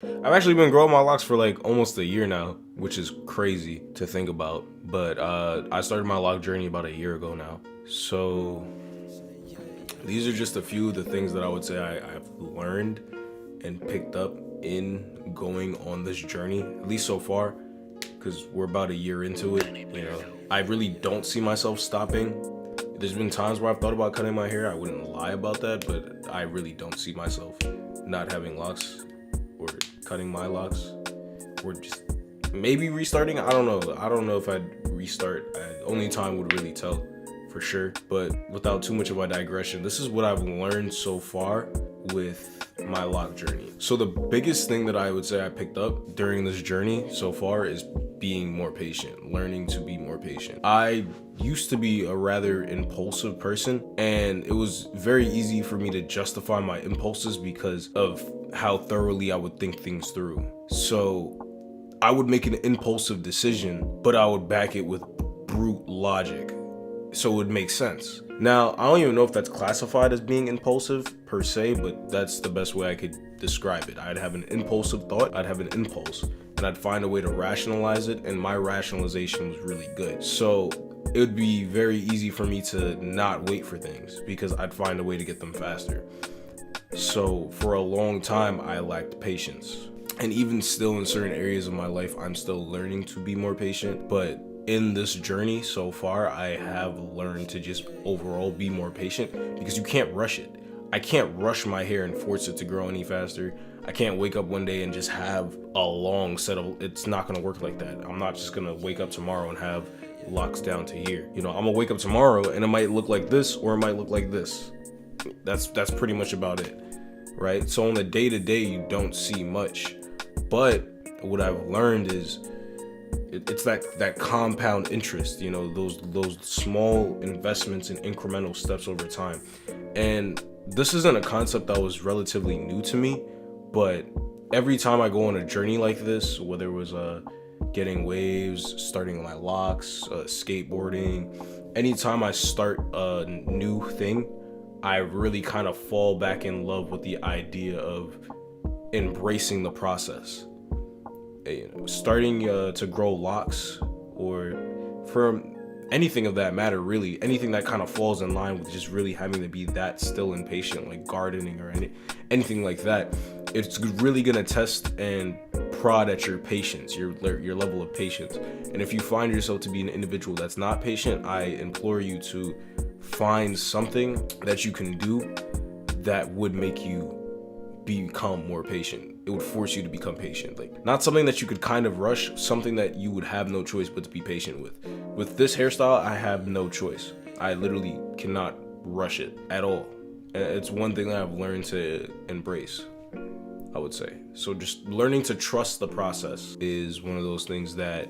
I've actually been growing my locks for like almost a year now, which is crazy to think about. But I started my lock journey about a year ago now. So these are just a few of the things that I would say I've learned and picked up in going on this journey, at least so far, because we're about a year into it. I really don't see myself stopping. There's been times where I've thought about cutting my hair. I wouldn't lie about that, but I really don't see myself not having locks or cutting my locks or just maybe restarting. I don't know. I don't know if I'd restart. Only time would really tell for sure. But without too much of a digression, this is what I've learned so far with my lock journey. So the biggest thing that I would say I picked up during this journey so far is being more patient, learning to be more patient. I used to be a rather impulsive person, and it was very easy for me to justify my impulses because of how thoroughly I would think things through. So I would make an impulsive decision, but I would back it with brute logic, so it would make sense. Now, I don't even know if that's classified as being impulsive per se, but that's the best way I could describe it. I'd have an impulsive thought, I'd have an impulse, and I'd find a way to rationalize it, and my rationalization was really good. So it would be very easy for me to not wait for things because I'd find a way to get them faster. So for a long time, I lacked patience. And even still in certain areas of my life, I'm still learning to be more patient, but in this journey so far, I have learned to just overall be more patient because you can't rush it. I can't rush my hair and force it to grow any faster. I can't wake up one day and just have a long set of, it's not gonna work like that. I'm not just gonna wake up tomorrow and have locks down to here. I'm gonna wake up tomorrow and it might look like this or it might look like this. That's pretty much about it, right? So on the day to day, you don't see much, but what I've learned is it's that compound interest, those small investments and incremental steps over time. And this isn't a concept that was relatively new to me, but every time I go on a journey like this, whether it was getting waves, starting my locks, skateboarding, anytime I start a new thing, I really kind of fall back in love with the idea of embracing the process. Starting to grow locks, or for anything of that matter, really anything that kind of falls in line with just really having to be that still and patient, like gardening or anything like that, it's really gonna test and prod at your patience, your level of patience. And if you find yourself to be an individual that's not patient, I implore you to find something that you can do that would make you become more patient. It would force you to become patient. Like, not something that you could kind of rush, something that you would have no choice but to be patient with. With this hairstyle, I have no choice. I literally cannot rush it at all. And it's one thing that I've learned to embrace, I would say. So just learning to trust the process is one of those things that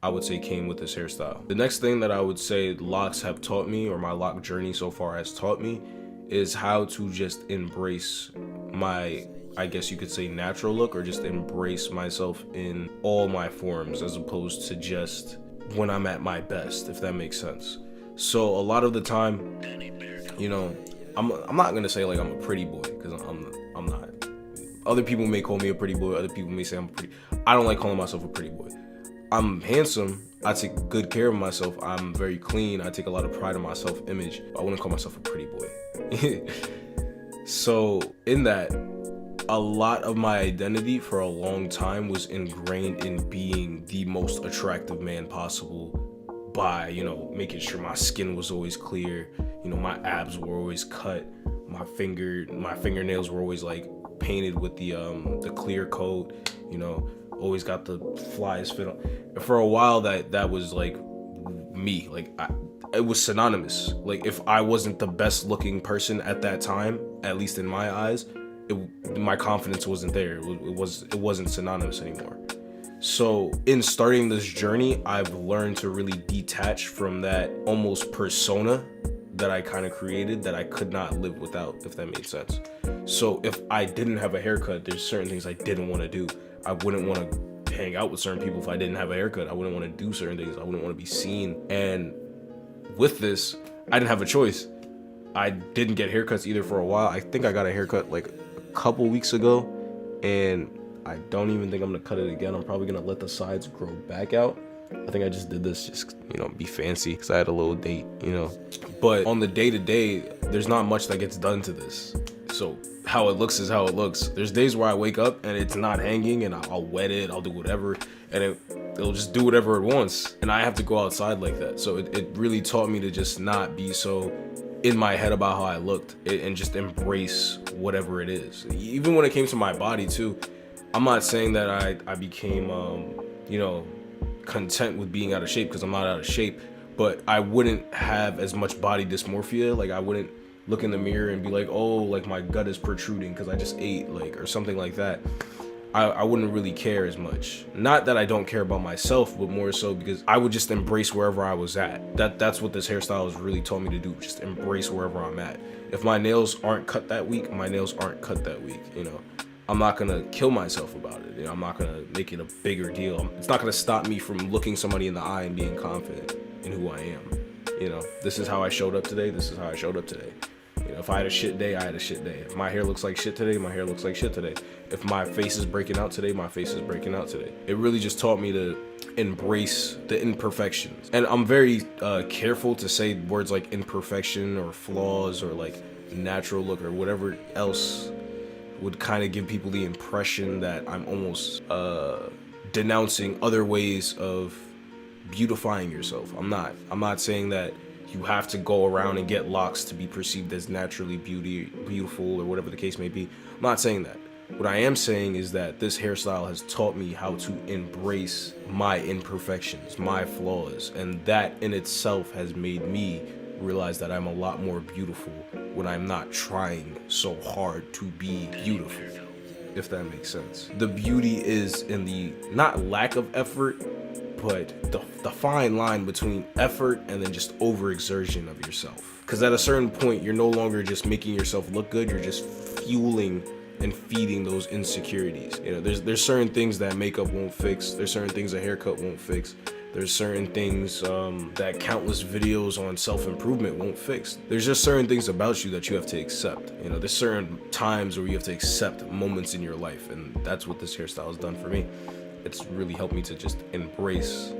I would say came with this hairstyle. The next thing that I would say locks have taught me, or my lock journey so far has taught me, is how to just embrace my, I guess you could say, natural look, or just embrace myself in all my forms as opposed to just when I'm at my best, if that makes sense. So a lot of the time, I'm not gonna say like I'm a pretty boy, because I'm not. Other people may call me a pretty boy, other people may say I'm pretty. I don't like calling myself a pretty boy. I'm handsome. I take good care of myself. I'm very clean. I take a lot of pride in my self-image. I wouldn't call myself a pretty boy. So in that, a lot of my identity for a long time was ingrained in being the most attractive man possible by, making sure my skin was always clear, my abs were always cut, my fingernails were always like painted with the clear coat, always got the flyest fit on. For a while that was like me, like it was synonymous. Like, if I wasn't the best looking person at that time, at least in my eyes, my confidence wasn't there. It wasn't synonymous anymore. So in starting this journey, I've learned to really detach from that almost persona that I kind of created that I could not live without, if that made sense. So if I didn't have a haircut, there's certain things I didn't want to do. I wouldn't want to hang out with certain people if I didn't have a haircut. I wouldn't want to do certain things. I wouldn't want to be seen. And with this, I didn't have a choice. I didn't get haircuts either for a while. I think I got a haircut like a couple weeks ago, and I don't even think I'm gonna cut it again. I'm probably gonna let the sides grow back out. I think I just did this just, you know, be fancy because I had a little date, you know. But on the day-to-day, there's not much that gets done to this. So how it looks is how it looks. There's days where I wake up and it's not hanging, and I'll wet it, I'll do whatever, and it'll just do whatever it wants. And I have to go outside like that. So it really taught me to just not be so in my head about how I looked and just embrace whatever it is. Even when it came to my body too, I'm not saying that I became, you know, content with being out of shape, because I'm not out of shape, but I wouldn't have as much body dysmorphia. Like I wouldn't look in the mirror and be like, oh, like my gut is protruding because I just ate, like, or something like that. I wouldn't really care as much. Not that I don't care about myself, but more so because I would just embrace wherever I was at. That's what this hairstyle has really taught me to do, just embrace wherever I'm at. If my nails aren't cut that week, my nails aren't cut that week, you know. I'm not gonna kill myself about it. You know, I'm not gonna make it a bigger deal. It's not gonna stop me from looking somebody in the eye and being confident in who I am. You know, this is how I showed up today. This is how I showed up today. You know, if I had a shit day, I had a shit day. If my hair looks like shit today, my hair looks like shit today. If my face is breaking out today, my face is breaking out today. It really just taught me to embrace the imperfections. And I'm very careful to say words like imperfection or flaws or like natural look or whatever else would kind of give people the impression that I'm almost denouncing other ways of beautifying yourself. I'm not saying that you have to go around and get locks to be perceived as naturally beautiful or whatever the case may be. I'm not saying that. What I am saying is that this hairstyle has taught me how to embrace my imperfections, my flaws, and that in itself has made me realize that I'm a lot more beautiful when I'm not trying so hard to be beautiful, if that makes sense. The beauty is in the not lack of effort, but the fine line between effort and then just overexertion of yourself. Because at a certain point, you're no longer just making yourself look good, you're just fueling and feeding those insecurities. You know, there's certain things that makeup won't fix, there's certain things a haircut won't fix, there's certain things that countless videos on self-improvement won't fix. There's just certain things about you that you have to accept. You know, there's certain times where you have to accept moments in your life, and that's what this hairstyle has done for me. It's really helped me to just embrace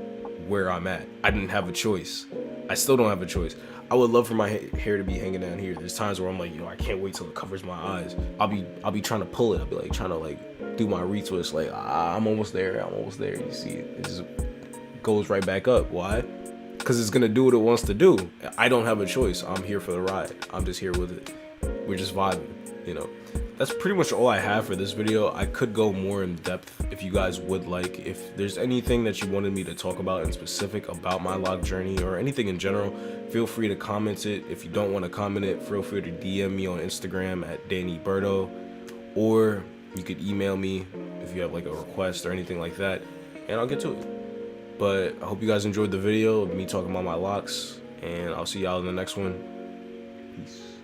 where I'm at. I didn't have a choice. I still don't have a choice. I would love for my hair to be hanging down here. There's times where I'm like, I can't wait till it covers my eyes. I'll be trying to pull it. I'll be like trying to like do my retwist. Like I'm almost there. You see it. It just goes right back up. Why? Because it's gonna do what it wants to do. I don't have a choice. I'm here for the ride. I'm just here with it. We're just vibing, you know. That's pretty much all I have for this video. I could go more in depth if you guys would like. If there's anything that you wanted me to talk about in specific about my lock journey or anything in general, feel free to comment it. If you don't want to comment it, feel free to DM me on Instagram at Danny Berto, or you could email me if you have like a request or anything like that, and I'll get to it. But I hope you guys enjoyed the video of me talking about my locks, and I'll see y'all in the next one. Peace.